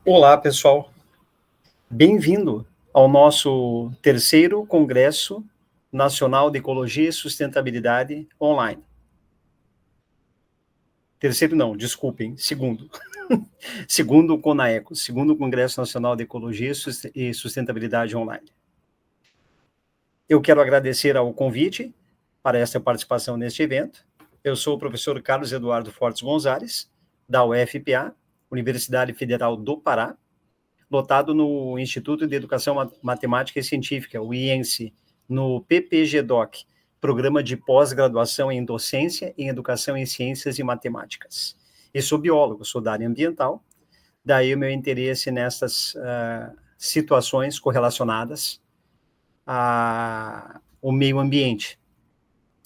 Olá, pessoal. Bem-vindo ao nosso terceiro Congresso Nacional de Ecologia e Sustentabilidade online. Terceiro não, desculpem, segundo. Segundo o CONAECO, segundo Congresso Nacional de Ecologia e Sustentabilidade online. Eu quero agradecer ao convite para esta participação neste evento. Eu sou o professor Carlos Eduardo Fortes Gonzalez, da UFPA, Universidade Federal do Pará, lotado no Instituto de Educação Matemática e Científica, o IENSE, no PPGDoc, Programa de Pós-Graduação em Docência em Educação em Ciências e Matemáticas. Eu sou biólogo, sou da área ambiental, daí o meu interesse nessas situações correlacionadas ao meio ambiente.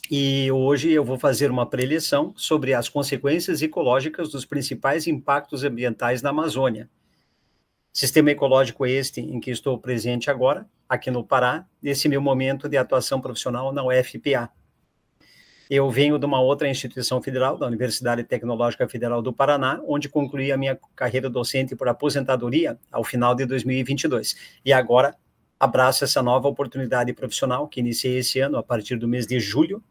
E hoje eu vou fazer uma preleção sobre as consequências ecológicas dos principais impactos ambientais na Amazônia. Sistema ecológico este em que estou presente agora, aqui no Pará, nesse meu momento de atuação profissional na UFPA. Eu venho de uma outra instituição federal, da Universidade Tecnológica Federal do Paraná, onde concluí a minha carreira docente por aposentadoria ao final de 2022. E agora abraço essa nova oportunidade profissional que iniciei esse ano, a partir do mês de julho,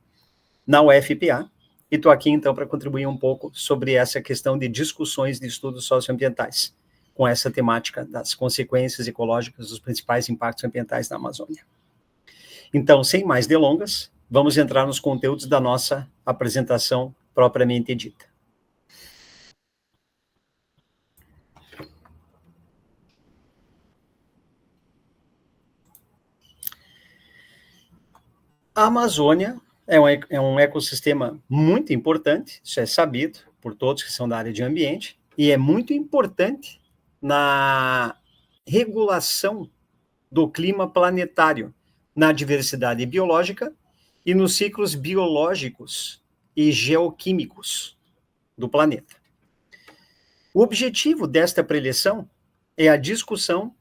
na UFPA, e estou aqui então para contribuir um pouco sobre essa questão de discussões de estudos socioambientais, com essa temática das consequências ecológicas dos principais impactos ambientais na Amazônia. Então, sem mais delongas, vamos entrar nos conteúdos da nossa apresentação propriamente dita. A Amazônia é um ecossistema muito importante, isso é sabido por todos que são da área de ambiente, e é muito importante na regulação do clima planetário, na diversidade biológica e nos ciclos biológicos e geoquímicos do planeta. O objetivo desta preleção é a discussão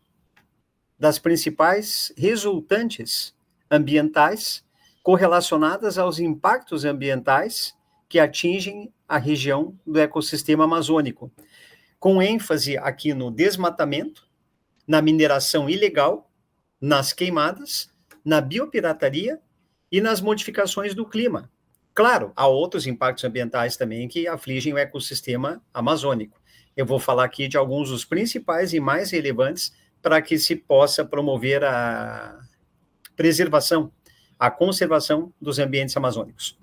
das principais resultantes ambientais correlacionadas aos impactos ambientais que atingem a região do ecossistema amazônico, com ênfase aqui no desmatamento, na mineração ilegal, nas queimadas, na biopirataria e nas modificações do clima. Claro, há outros impactos ambientais também que afligem o ecossistema amazônico. Eu vou falar aqui de alguns dos principais e mais relevantes para que se possa promover a preservação, a conservação dos ambientes amazônicos.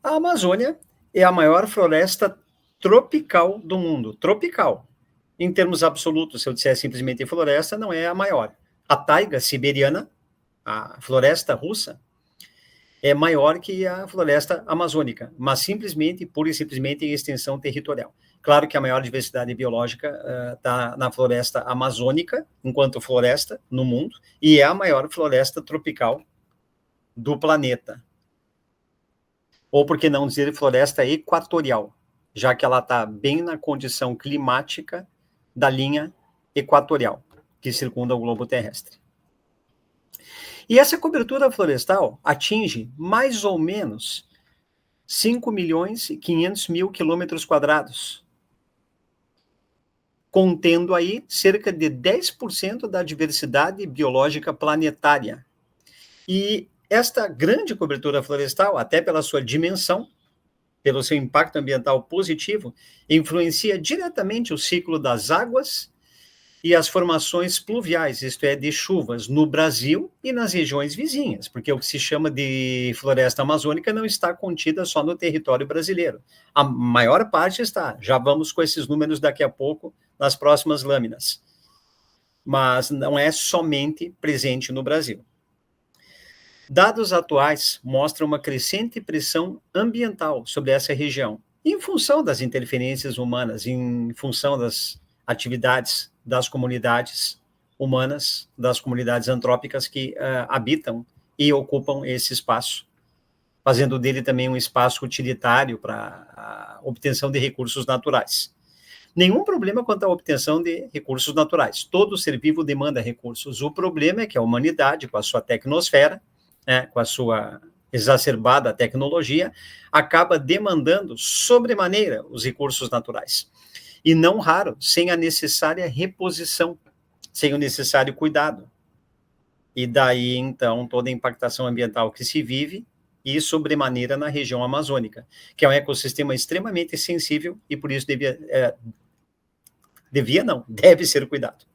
A Amazônia é a maior floresta tropical do mundo. Tropical. Em termos absolutos, se eu disser simplesmente floresta, não é a maior. A taiga siberiana, a floresta russa, é maior que a floresta amazônica, mas simplesmente, pura e simplesmente em extensão territorial. Claro que a maior diversidade biológica está na floresta amazônica, enquanto floresta no mundo, e é a maior floresta tropical do planeta. Ou por que não dizer floresta equatorial, já que ela está bem na condição climática da linha equatorial, que circunda o globo terrestre. E essa cobertura florestal atinge mais ou menos 5.500.000 quilômetros quadrados, contendo aí cerca de 10% da diversidade biológica planetária. E esta grande cobertura florestal, até pela sua dimensão, pelo seu impacto ambiental positivo, influencia diretamente o ciclo das águas e as formações pluviais, isto é, de chuvas, no Brasil e nas regiões vizinhas, porque o que se chama de floresta amazônica não está contida só no território brasileiro. A maior parte está, já vamos com esses números daqui a pouco, nas próximas lâminas. Mas não é somente presente no Brasil. Dados atuais mostram uma crescente pressão ambiental sobre essa região, em função das interferências humanas, em função das atividades das comunidades humanas, das comunidades antrópicas que habitam e ocupam esse espaço, fazendo dele também um espaço utilitário para a obtenção de recursos naturais. Nenhum problema quanto à obtenção de recursos naturais. Todo ser vivo demanda recursos. O problema é que a humanidade, com a sua tecnosfera, né, com a sua exacerbada tecnologia, acaba demandando sobremaneira os recursos naturais. E não raro, sem a necessária reposição, sem o necessário cuidado. E daí, então, toda a impactação ambiental que se vive, e sobremaneira na região amazônica, que é um ecossistema extremamente sensível e por isso deve ser cuidado.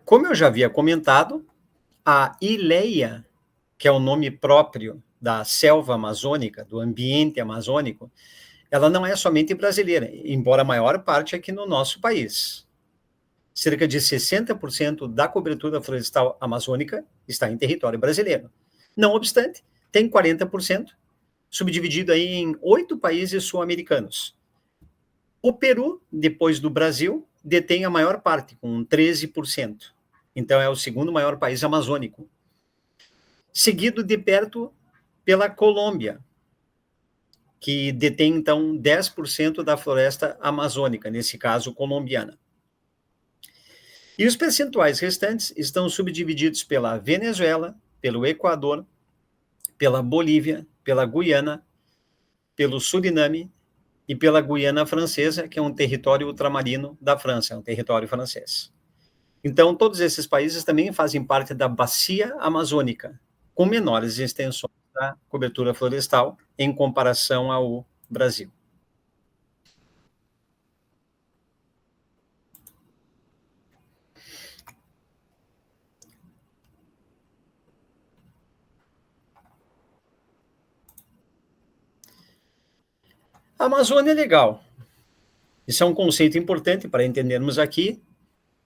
Como eu já havia comentado, a ILEA, que é o nome próprio da selva amazônica, do ambiente amazônico, ela não é somente brasileira, embora a maior parte aqui no nosso país. Cerca de 60% da cobertura florestal amazônica está em território brasileiro. Não obstante, tem 40%, subdividido aí em 8 países sul-americanos. O Peru, depois do Brasil, detém a maior parte, com 13%. Então, é o segundo maior país amazônico. Seguido de perto pela Colômbia, que detém, então, 10% da floresta amazônica, nesse caso, colombiana. E os percentuais restantes estão subdivididos pela Venezuela, pelo Equador, pela Bolívia, pela Guiana, pelo Suriname e pela Guiana Francesa, que é um território ultramarino da França, é um território francês. Então, todos esses países também fazem parte da bacia amazônica, com menores extensões da cobertura florestal em comparação ao Brasil. A Amazônia é legal. Isso é um conceito importante para entendermos aqui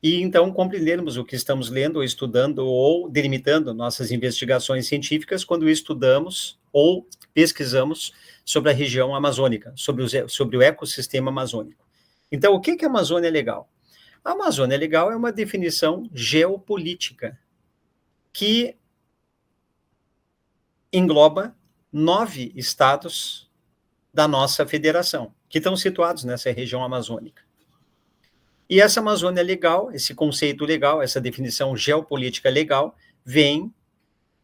e então compreendermos o que estamos lendo ou estudando ou delimitando nossas investigações científicas quando estudamos ou pesquisamos sobre a região amazônica, sobre o ecossistema amazônico. Então, o que é a Amazônia Legal? A Amazônia Legal é uma definição geopolítica que engloba 9 estados da nossa federação, que estão situados nessa região amazônica. E essa Amazônia Legal, esse conceito legal, essa definição geopolítica legal, vem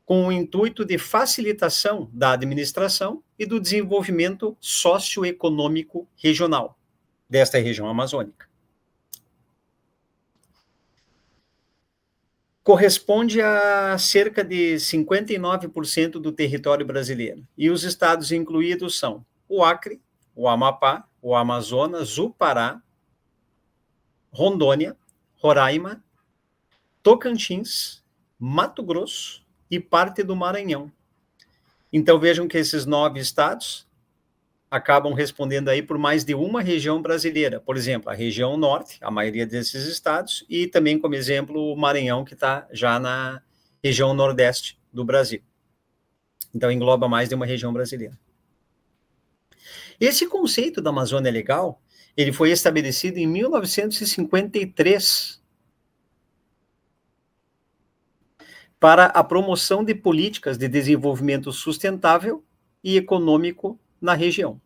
com o intuito de facilitação da administração e do desenvolvimento socioeconômico regional desta região amazônica. Corresponde a cerca de 59% do território brasileiro. E os estados incluídos são o Acre, o Amapá, o Amazonas, o Pará, Rondônia, Roraima, Tocantins, Mato Grosso e parte do Maranhão. Então vejam que esses 9 estados acabam respondendo aí por mais de uma região brasileira. Por exemplo, a região norte, a maioria desses estados, e também como exemplo o Maranhão, que está já na região nordeste do Brasil. Então engloba mais de uma região brasileira. Esse conceito da Amazônia Legal, ele foi estabelecido em 1953 para a promoção de políticas de desenvolvimento sustentável e econômico na região.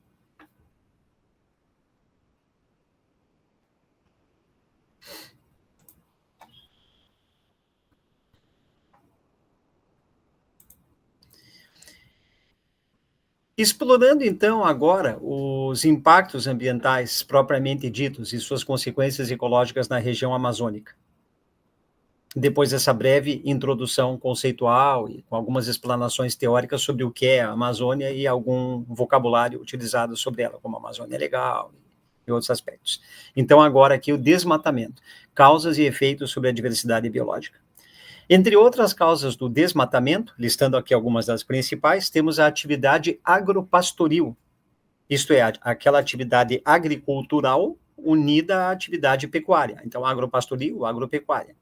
Explorando, então, agora os impactos ambientais propriamente ditos e suas consequências ecológicas na região amazônica. Depois dessa breve introdução conceitual e com algumas explanações teóricas sobre o que é a Amazônia e algum vocabulário utilizado sobre ela, como a Amazônia Legal e outros aspectos. Então, agora aqui o desmatamento, causas e efeitos sobre a diversidade biológica. Entre outras causas do desmatamento, listando aqui algumas das principais, temos a atividade agropastoril, isto é, aquela atividade agricultural unida à atividade pecuária. Então, agropastoril, agropecuária.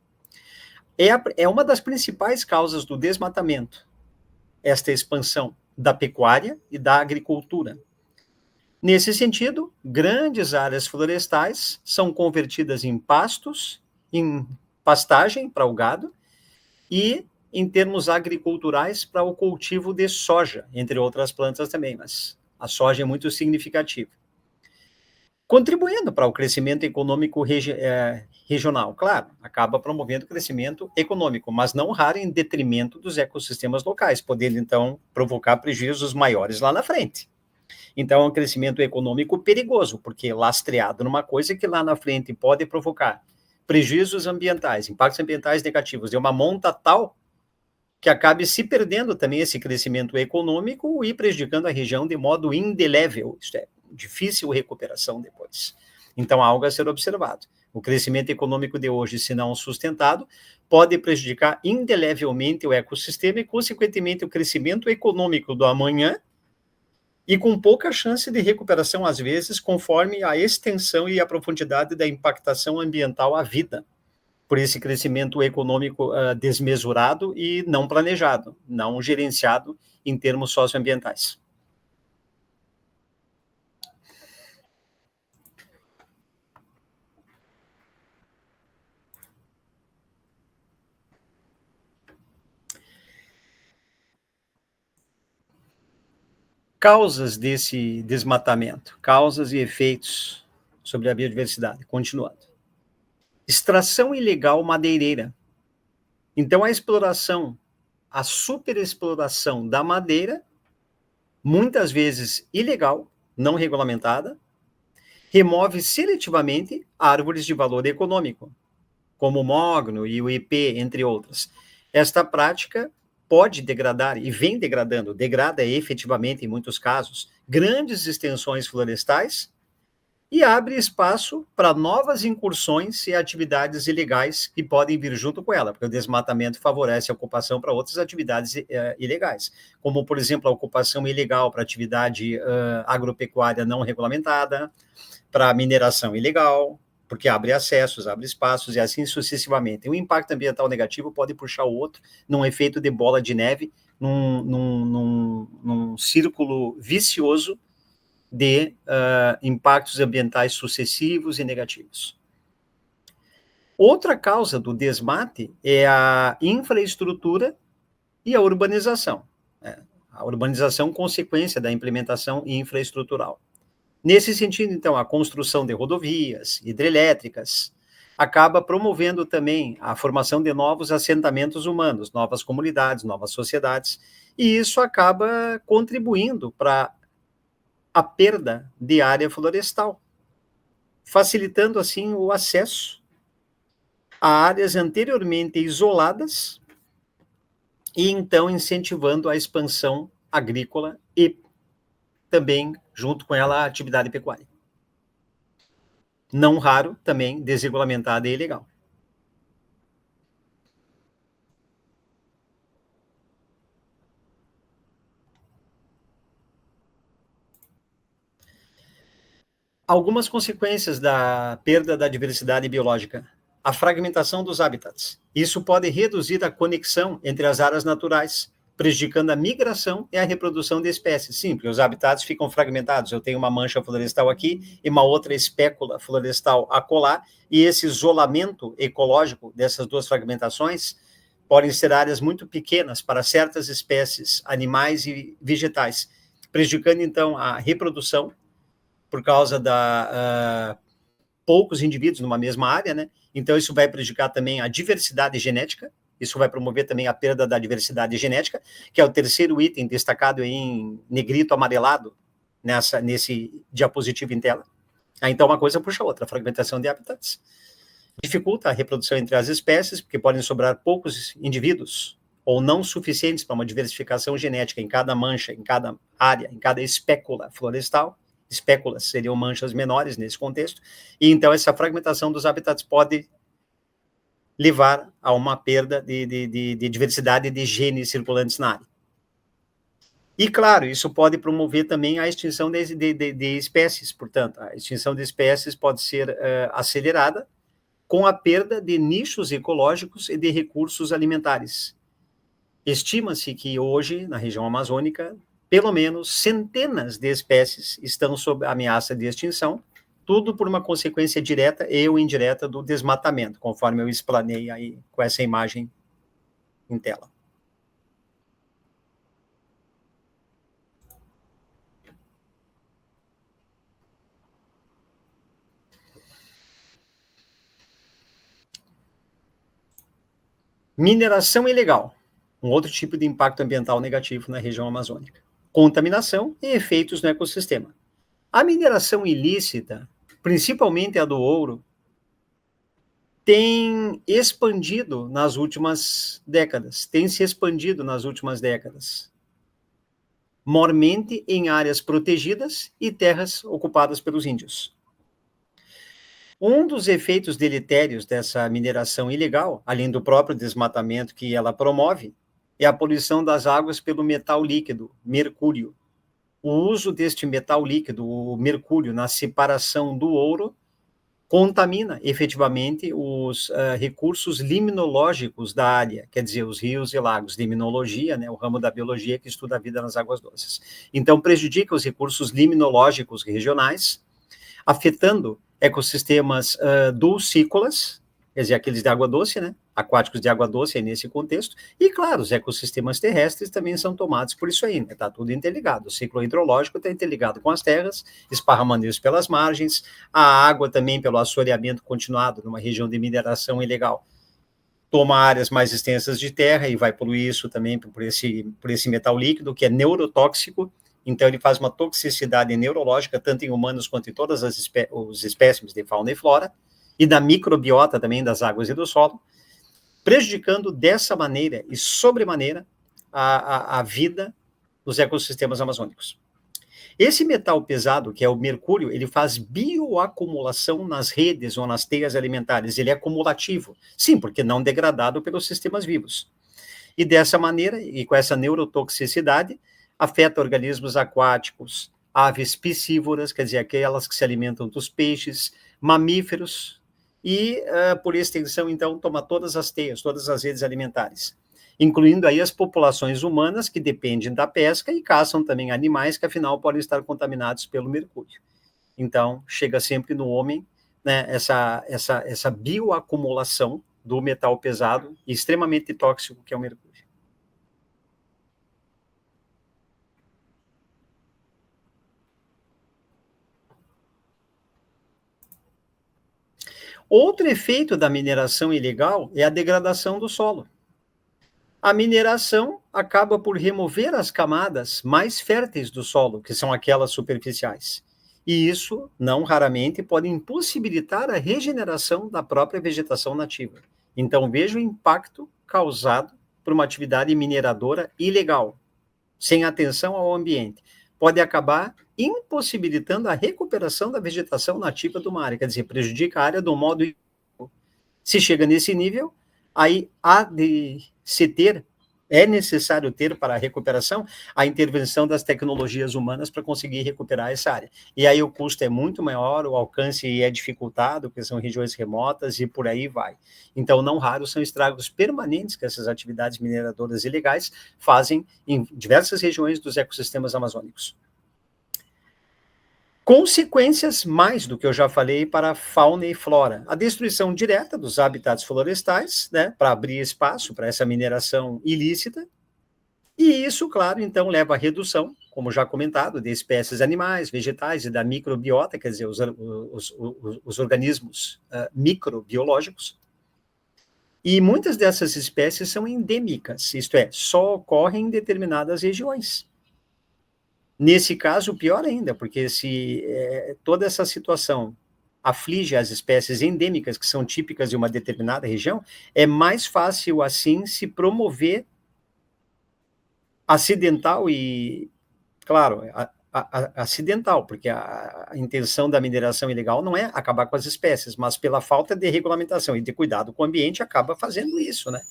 É uma das principais causas do desmatamento, esta expansão da pecuária e da agricultura. Nesse sentido, grandes áreas florestais são convertidas em pastos, em pastagem para o gado, e em termos agriculturais para o cultivo de soja, entre outras plantas também, mas a soja é muito significativa. Contribuindo para o crescimento econômico regional, claro, acaba promovendo o crescimento econômico, mas não raro em detrimento dos ecossistemas locais, podendo então provocar prejuízos maiores lá na frente. Então é um crescimento econômico perigoso, porque lastreado numa coisa que lá na frente pode provocar prejuízos ambientais, impactos ambientais negativos, de uma monta tal que acabe se perdendo também esse crescimento econômico e prejudicando a região de modo indelével. Isto é, difícil recuperação depois. Então, algo a ser observado. O crescimento econômico de hoje, se não sustentado, pode prejudicar indelevelmente o ecossistema e, consequentemente, o crescimento econômico do amanhã, e com pouca chance de recuperação, às vezes, conforme a extensão e a profundidade da impactação ambiental à vida, por esse crescimento econômico desmesurado e não planejado, não gerenciado em termos socioambientais. Causas desse desmatamento, causas e efeitos sobre a biodiversidade, continuando. Extração ilegal madeireira. Então, a exploração, a superexploração da madeira, muitas vezes ilegal, não regulamentada, remove seletivamente árvores de valor econômico, como o mogno e o ipê, entre outras. Esta prática pode degradar, e vem degradando, degrada efetivamente, em muitos casos, grandes extensões florestais e abre espaço para novas incursões e atividades ilegais que podem vir junto com ela, porque o desmatamento favorece a ocupação para outras atividades ilegais, como, por exemplo, a ocupação ilegal para atividade agropecuária não regulamentada, para mineração ilegal, porque abre acessos, abre espaços e assim sucessivamente. O impacto ambiental negativo pode puxar o outro num efeito de bola de neve, num círculo vicioso de impactos ambientais sucessivos e negativos. Outra causa do desmate é a infraestrutura e a urbanização. A urbanização consequência da implementação infraestrutural. Nesse sentido, então, a construção de rodovias, hidrelétricas, acaba promovendo também a formação de novos assentamentos humanos, novas comunidades, novas sociedades, e isso acaba contribuindo para a perda de área florestal, facilitando, assim, o acesso a áreas anteriormente isoladas e, então, incentivando a expansão agrícola e também, junto com ela, a atividade pecuária. Não raro, também, desregulamentada e ilegal. Algumas consequências da perda da diversidade biológica. A fragmentação dos habitats. Isso pode reduzir a conexão entre as áreas naturais, prejudicando a migração e a reprodução de espécies. Sim, porque os habitats ficam fragmentados. Eu tenho uma mancha florestal aqui e uma outra espécula florestal acolá, e esse isolamento ecológico dessas duas fragmentações podem ser áreas muito pequenas para certas espécies animais e vegetais, prejudicando, então, a reprodução por causa da poucos indivíduos numa mesma área, né? Então, isso vai prejudicar também a diversidade genética, isso vai promover também a perda da diversidade genética, que é o terceiro item destacado em negrito amarelado nesse diapositivo em tela. Então, uma coisa puxa a outra, a fragmentação de habitats. Dificulta a reprodução entre as espécies, porque podem sobrar poucos indivíduos, ou não suficientes para uma diversificação genética em cada mancha, em cada área, em cada espécula florestal. Espéculas seriam manchas menores nesse contexto, e então essa fragmentação dos habitats pode levar a uma perda de diversidade de genes circulantes na área. E, claro, isso pode promover também a extinção de espécies, portanto, a extinção de espécies pode ser acelerada com a perda de nichos ecológicos e de recursos alimentares. Estima-se que hoje, na região amazônica, pelo menos centenas de espécies estão sob ameaça de extinção, tudo por uma consequência direta e ou indireta do desmatamento, conforme eu explanei aí com essa imagem em tela. Mineração ilegal, um outro tipo de impacto ambiental negativo na região amazônica. Contaminação e efeitos no ecossistema. A mineração ilícita, principalmente a do ouro, tem expandido nas últimas décadas, tem se expandido nas últimas décadas, mormente em áreas protegidas e terras ocupadas pelos índios. Um dos efeitos deletérios dessa mineração ilegal, além do próprio desmatamento que ela promove, é a poluição das águas pelo metal líquido, mercúrio. O uso deste metal líquido, o mercúrio, na separação do ouro, contamina efetivamente os recursos limnológicos da área, quer dizer, os rios e lagos. Limnologia, né, o ramo da biologia que estuda a vida nas águas doces. Então, prejudica os recursos limnológicos regionais, afetando ecossistemas dulcícolas, quer dizer, aqueles de água doce, né? Aquáticos de água doce, é nesse contexto, e claro, os ecossistemas terrestres também são tomados por isso aí, né? Está tudo interligado, o ciclo hidrológico está interligado com as terras, esparramando isso pelas margens, a água também pelo assoreamento continuado numa região de mineração ilegal, toma áreas mais extensas de terra e vai poluir isso também por esse metal líquido, que é neurotóxico. Então, ele faz uma toxicidade neurológica, tanto em humanos quanto em todas os espécimes de fauna e flora, e da microbiota também das águas e do solo, prejudicando dessa maneira e sobremaneira a vida dos ecossistemas amazônicos. Esse metal pesado, que é o mercúrio, ele faz bioacumulação nas redes ou nas teias alimentares, ele é acumulativo. Sim, porque não degradado pelos sistemas vivos. E dessa maneira, e com essa neurotoxicidade, afeta organismos aquáticos, aves piscívoras, quer dizer, aquelas que se alimentam dos peixes, mamíferos, e, por extensão, então, toma todas as teias, todas as redes alimentares, incluindo aí as populações humanas que dependem da pesca e caçam também animais que, afinal, podem estar contaminados pelo mercúrio. Então, chega sempre no homem, né, essa bioacumulação do metal pesado e extremamente tóxico que é o mercúrio. Outro efeito da mineração ilegal é a degradação do solo. A mineração acaba por remover as camadas mais férteis do solo, que são aquelas superficiais. E isso, não raramente, pode impossibilitar a regeneração da própria vegetação nativa. Então, veja o impacto causado por uma atividade mineradora ilegal, sem atenção ao ambiente. Pode acabar impossibilitando a recuperação da vegetação nativa de uma área, quer dizer, prejudica a área do modo. Se chega nesse nível, aí há de se ter, é necessário ter para a recuperação a intervenção das tecnologias humanas para conseguir recuperar essa área. E aí o custo é muito maior, o alcance é dificultado, porque são regiões remotas e por aí vai. Então, não raro são estragos permanentes que essas atividades mineradoras ilegais fazem em diversas regiões dos ecossistemas amazônicos. Consequências, mais do que eu já falei, para a fauna e flora. A destruição direta dos habitats florestais, né, para abrir espaço para essa mineração ilícita, e isso, claro, então, leva à redução, como já comentado, de espécies animais, vegetais e da microbiota, quer dizer, os organismos microbiológicos. E muitas dessas espécies são endêmicas, isto é, só ocorrem em determinadas regiões. Nesse caso, pior ainda, porque se toda essa situação aflige as espécies endêmicas, que são típicas de uma determinada região, é mais fácil, assim, se promover acidental e, claro, acidental, porque a intenção da mineração ilegal não é acabar com as espécies, mas pela falta de regulamentação e de cuidado com o ambiente, acaba fazendo isso, né?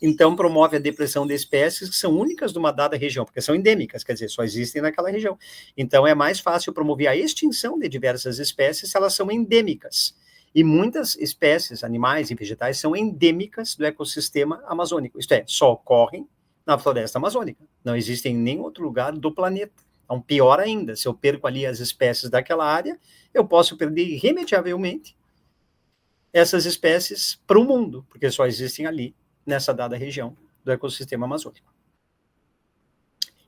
Então, promove a depressão de espécies que são únicas de uma dada região, porque são endêmicas, quer dizer, só existem naquela região. Então, é mais fácil promover a extinção de diversas espécies se elas são endêmicas. E muitas espécies, animais e vegetais, são endêmicas do ecossistema amazônico, isto é, só ocorrem na floresta amazônica. Não existem em nenhum outro lugar do planeta. Então, pior ainda, se eu perco ali as espécies daquela área, eu posso perder irremediavelmente essas espécies para o mundo, porque só existem ali, nessa dada região do ecossistema amazônico.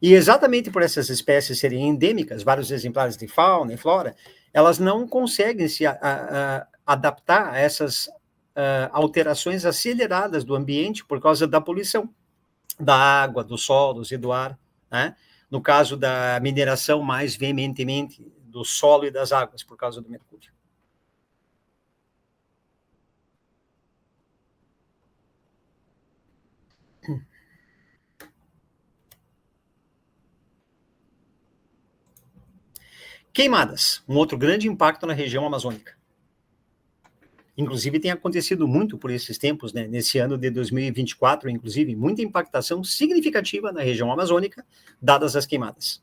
E exatamente por essas espécies serem endêmicas, vários exemplares de fauna e flora, elas não conseguem se adaptar a essas alterações aceleradas do ambiente por causa da poluição da água, dos solos e do ar, né? No caso da mineração, mais veementemente do solo e das águas, por causa do mercúrio. Queimadas, um outro grande impacto na região amazônica. Inclusive, tem acontecido muito por esses tempos, né? Nesse ano de 2024, inclusive, muita impactação significativa na região amazônica, dadas as queimadas.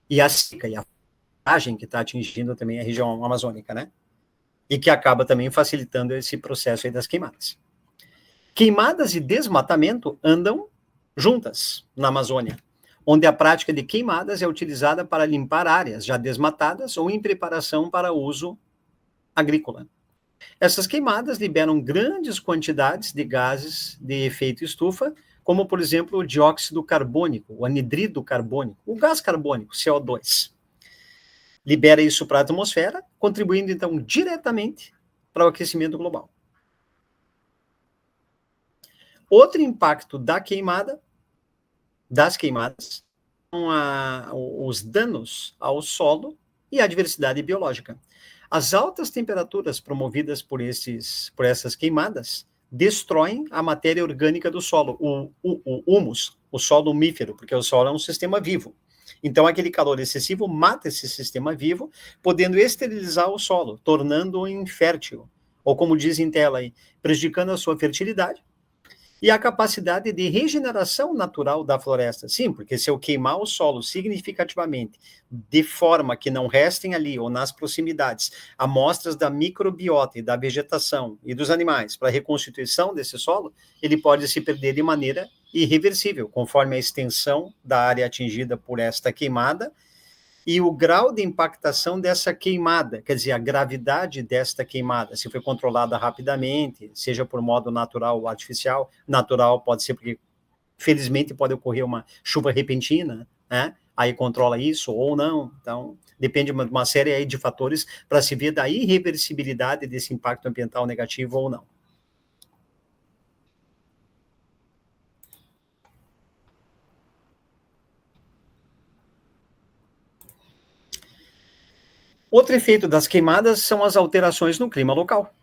E a seca e a fragem que está atingindo também a região amazônica, né? E que acaba também facilitando esse processo aí das queimadas. Queimadas e desmatamento andam juntas na Amazônia, onde a prática de queimadas é utilizada para limpar áreas já desmatadas ou em preparação para uso agrícola. Essas queimadas liberam grandes quantidades de gases de efeito estufa, como, por exemplo, o dióxido carbônico, o anidrido carbônico, o gás carbônico, CO2. Libera isso para a atmosfera, contribuindo, então, diretamente para o aquecimento global. Outro impacto das queimadas, são os danos ao solo e à diversidade biológica. As altas temperaturas promovidas por essas queimadas destroem a matéria orgânica do solo, o humus, o solo umífero, porque o solo é um sistema vivo. Então, aquele calor excessivo mata esse sistema vivo, podendo esterilizar o solo, tornando-o infértil, ou como diz em tela aí, prejudicando a sua fertilidade e a capacidade de regeneração natural da floresta. Sim, porque se eu queimar o solo significativamente, de forma que não restem ali, ou nas proximidades, amostras da microbiota e da vegetação e dos animais para a reconstituição desse solo, ele pode se perder de maneira irreversível, conforme a extensão da área atingida por esta queimada e o grau de impactação dessa queimada, quer dizer, a gravidade desta queimada, se foi controlada rapidamente, seja por modo natural ou artificial. Natural pode ser porque, felizmente, pode ocorrer uma chuva repentina, né? Aí controla isso ou não. Então, depende de uma série aí de fatores para se ver da irreversibilidade desse impacto ambiental negativo ou não. Outro efeito das queimadas são as alterações no clima local.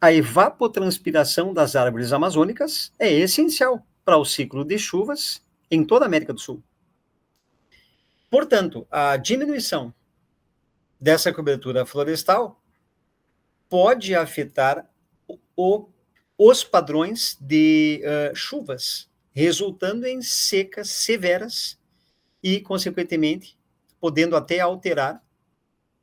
A evapotranspiração das árvores amazônicas é essencial para o ciclo de chuvas em toda a América do Sul. Portanto, a diminuição dessa cobertura florestal pode afetar os padrões de chuvas, resultando em secas severas e, consequentemente, podendo até alterar,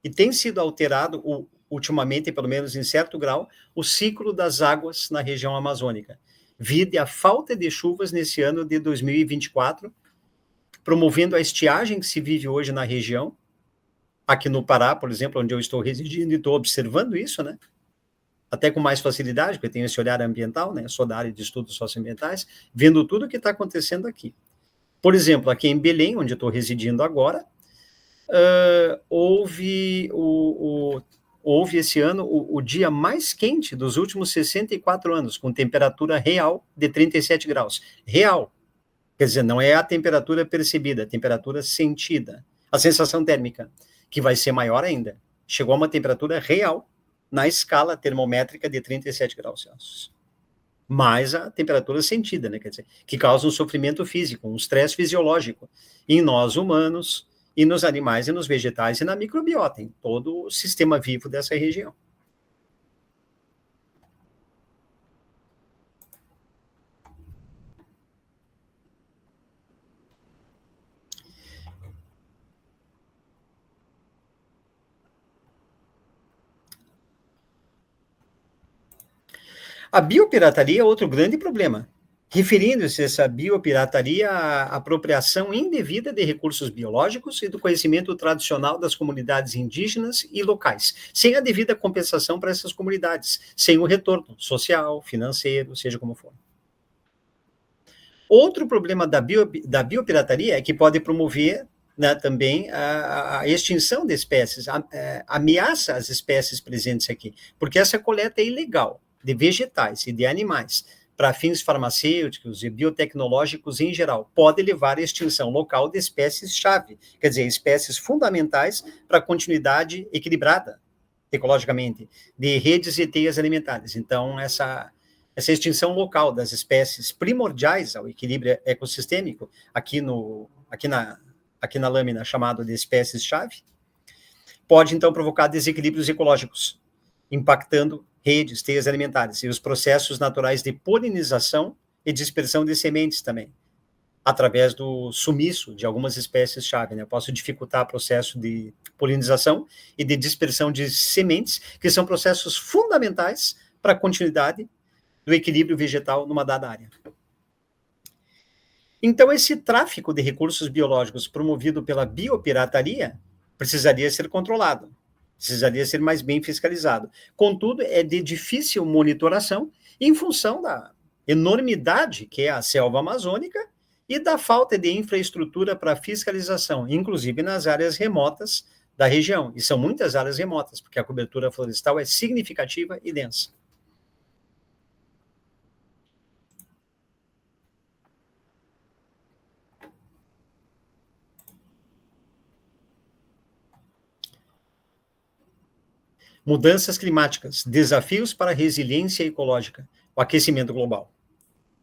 e tem sido alterado ultimamente, pelo menos em certo grau, o ciclo das águas na região amazônica. Vide a falta de chuvas nesse ano de 2024, promovendo a estiagem que se vive hoje na região, aqui no Pará, por exemplo, onde eu estou residindo, e estou observando isso, né? Até com mais facilidade, porque eu tenho esse olhar ambiental, né? Sou da área de estudos socioambientais, vendo tudo o que está acontecendo aqui. Por exemplo, aqui em Belém, onde eu estou residindo agora, houve esse ano o dia mais quente dos últimos 64 anos, com temperatura real de 37 graus. Real. Quer dizer, não é a temperatura percebida, a temperatura sentida. A sensação térmica, que vai ser maior ainda. Chegou a uma temperatura real na escala termométrica de 37 graus Celsius. Mais a temperatura sentida, né? Quer dizer, que causa um sofrimento físico, um estresse fisiológico em nós humanos, e nos animais e nos vegetais e na microbiota, em todo o sistema vivo dessa região. A biopirataria é outro grande problema, referindo-se a essa biopirataria à apropriação indevida de recursos biológicos e do conhecimento tradicional das comunidades indígenas e locais, sem a devida compensação para essas comunidades, sem o retorno social, financeiro, seja como for. Outro problema da biopirataria é que pode promover, né, também a extinção de espécies, ameaça as espécies presentes aqui, porque essa coleta é ilegal. de vegetais e de animais para fins farmacêuticos e biotecnológicos em geral, pode levar à extinção local de espécies-chave, quer dizer, espécies fundamentais para a continuidade equilibrada, ecologicamente, de redes e teias alimentares. Então, essa extinção local das espécies primordiais ao equilíbrio ecossistêmico, aqui na lâmina chamado de espécies-chave, pode, então, provocar desequilíbrios ecológicos, impactando redes, teias alimentares e os processos naturais de polinização e dispersão de sementes também, através do sumiço de algumas espécies-chave, né? Eu posso dificultar o processo de polinização e de dispersão de sementes, que são processos fundamentais para a continuidade do equilíbrio vegetal numa dada área. Então, esse tráfico de recursos biológicos promovido pela biopirataria precisaria ser controlado, precisaria ser mais bem fiscalizado. Contudo, é de difícil monitoração em função da enormidade que é a selva amazônica e da falta de infraestrutura para fiscalização, inclusive nas áreas remotas da região. E são muitas áreas remotas, porque a cobertura florestal é significativa e densa. Mudanças climáticas, desafios para a resiliência ecológica, o aquecimento global.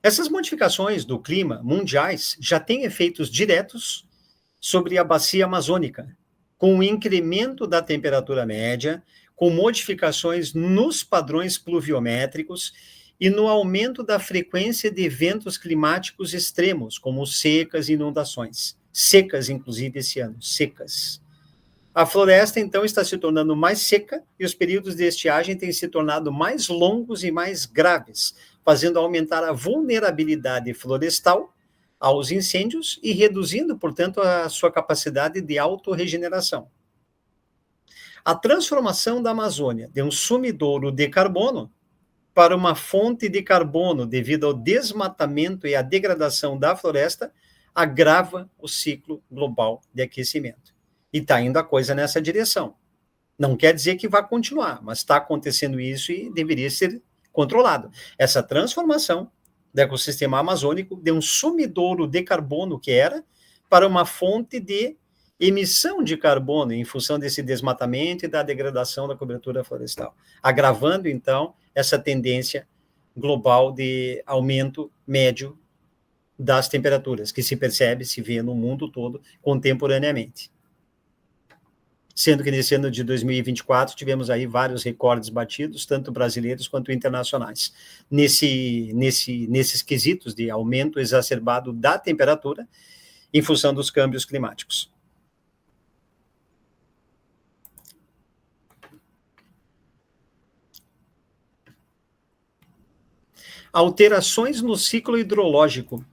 Essas modificações do clima mundiais já têm efeitos diretos sobre a bacia amazônica, com o incremento da temperatura média, com modificações nos padrões pluviométricos e no aumento da frequência de eventos climáticos extremos, como secas e inundações. Secas, inclusive, esse ano, secas. A floresta, então, está se tornando mais seca e os períodos de estiagem têm se tornado mais longos e mais graves, fazendo aumentar a vulnerabilidade florestal aos incêndios e reduzindo, portanto, a sua capacidade de autorregeneração. A transformação da Amazônia de um sumidouro de carbono para uma fonte de carbono devido ao desmatamento e à degradação da floresta agrava o ciclo global de aquecimento. E está indo a coisa nessa direção. Não quer dizer que vai continuar, mas está acontecendo isso e deveria ser controlado. Essa transformação do ecossistema amazônico de um sumidouro de carbono que era para uma fonte de emissão de carbono em função desse desmatamento e da degradação da cobertura florestal, agravando, então, essa tendência global de aumento médio das temperaturas, que se percebe, se vê no mundo todo, contemporaneamente. Sendo que nesse ano de 2024 tivemos aí vários recordes batidos, tanto brasileiros quanto internacionais, nesses quesitos de aumento exacerbado da temperatura em função dos câmbios climáticos. Alterações no ciclo hidrológico.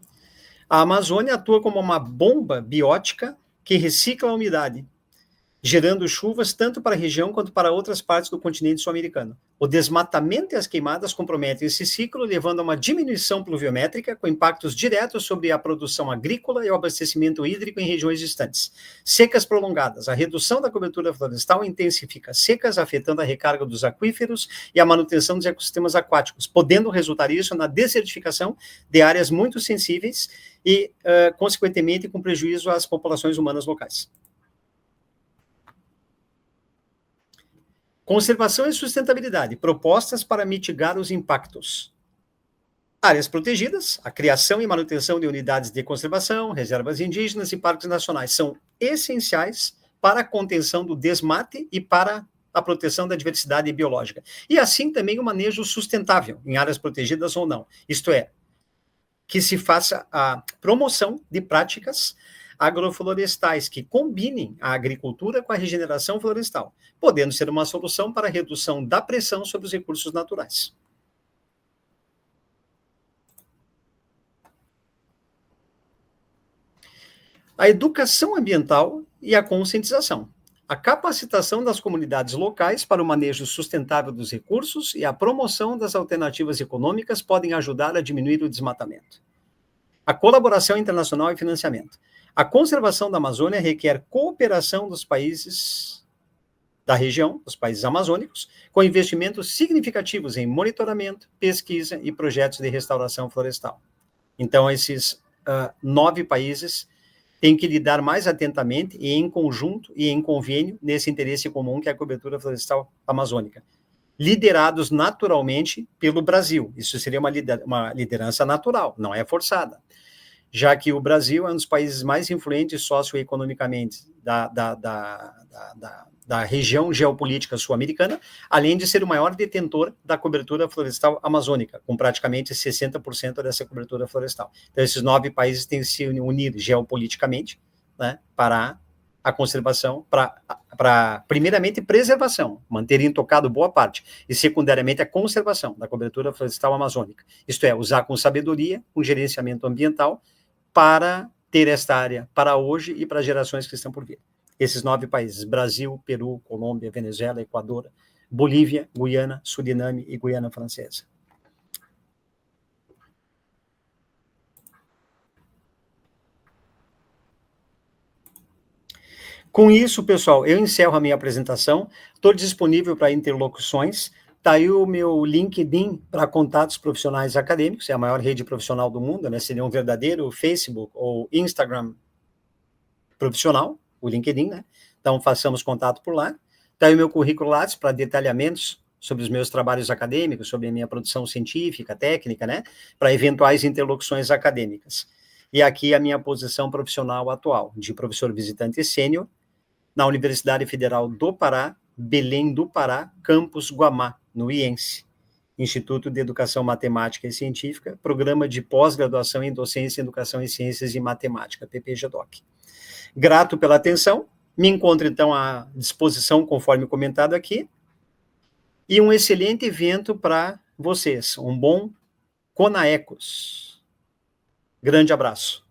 A Amazônia atua como uma bomba biótica que recicla a umidade, gerando chuvas tanto para a região quanto para outras partes do continente sul-americano. O desmatamento e as queimadas comprometem esse ciclo, levando a uma diminuição pluviométrica com impactos diretos sobre a produção agrícola e o abastecimento hídrico em regiões distantes. Secas prolongadas. A redução da cobertura florestal intensifica secas, afetando a recarga dos aquíferos e a manutenção dos ecossistemas aquáticos, podendo resultar isso na desertificação de áreas muito sensíveis e, consequentemente, com prejuízo às populações humanas locais. Conservação e sustentabilidade, propostas para mitigar os impactos. Áreas protegidas, a criação e manutenção de unidades de conservação, reservas indígenas e parques nacionais são essenciais para a contenção do desmate e para a proteção da diversidade biológica. E assim também o manejo sustentável em áreas protegidas ou não. Isto é, que se faça a promoção de práticas agroflorestais que combinem a agricultura com a regeneração florestal, podendo ser uma solução para a redução da pressão sobre os recursos naturais. A educação ambiental e a conscientização. A capacitação das comunidades locais para o manejo sustentável dos recursos e a promoção das alternativas econômicas podem ajudar a diminuir o desmatamento. A colaboração internacional e financiamento. A conservação da Amazônia requer cooperação dos países da região, dos países amazônicos, com investimentos significativos em monitoramento, pesquisa e projetos de restauração florestal. Então, esses 9 países têm que lidar mais atentamente e em conjunto e em convênio nesse interesse comum que é a cobertura florestal amazônica, liderados naturalmente pelo Brasil. Isso seria uma liderança natural, não é forçada, já que o Brasil é um dos países mais influentes socioeconomicamente da região geopolítica sul-americana, além de ser o maior detentor da cobertura florestal amazônica, com praticamente 60% dessa cobertura florestal. Então, esses 9 países têm que se unir geopoliticamente, né, para a conservação, para primeiramente preservação, manter intocado boa parte, e secundariamente a conservação da cobertura florestal amazônica. Isto é, usar com sabedoria, com gerenciamento ambiental, para ter esta área para hoje e para gerações que estão por vir. Esses 9 países: Brasil, Peru, Colômbia, Venezuela, Equador, Bolívia, Guiana, Suriname e Guiana Francesa. Com isso, pessoal, eu encerro a minha apresentação. Estou disponível para interlocuções. Está aí o meu LinkedIn para contatos profissionais acadêmicos, é a maior rede profissional do mundo, né? Seria um verdadeiro Facebook ou Instagram profissional, o LinkedIn, né? Então, façamos contato por lá. Está aí o meu currículo Lattes para detalhamentos sobre os meus trabalhos acadêmicos, sobre a minha produção científica, técnica, né? Para eventuais interlocuções acadêmicas. E aqui a minha posição profissional atual, de professor visitante sênior, na Universidade Federal do Pará, Belém do Pará, campus Guamá, no IENSE, Instituto de Educação Matemática e Científica, Programa de Pós-Graduação em Docência, Educação em Ciências e Matemática, PPGDoc. Grato pela atenção, me encontro então à disposição, conforme comentado aqui, e um excelente evento para vocês, um bom Conaecos. Grande abraço.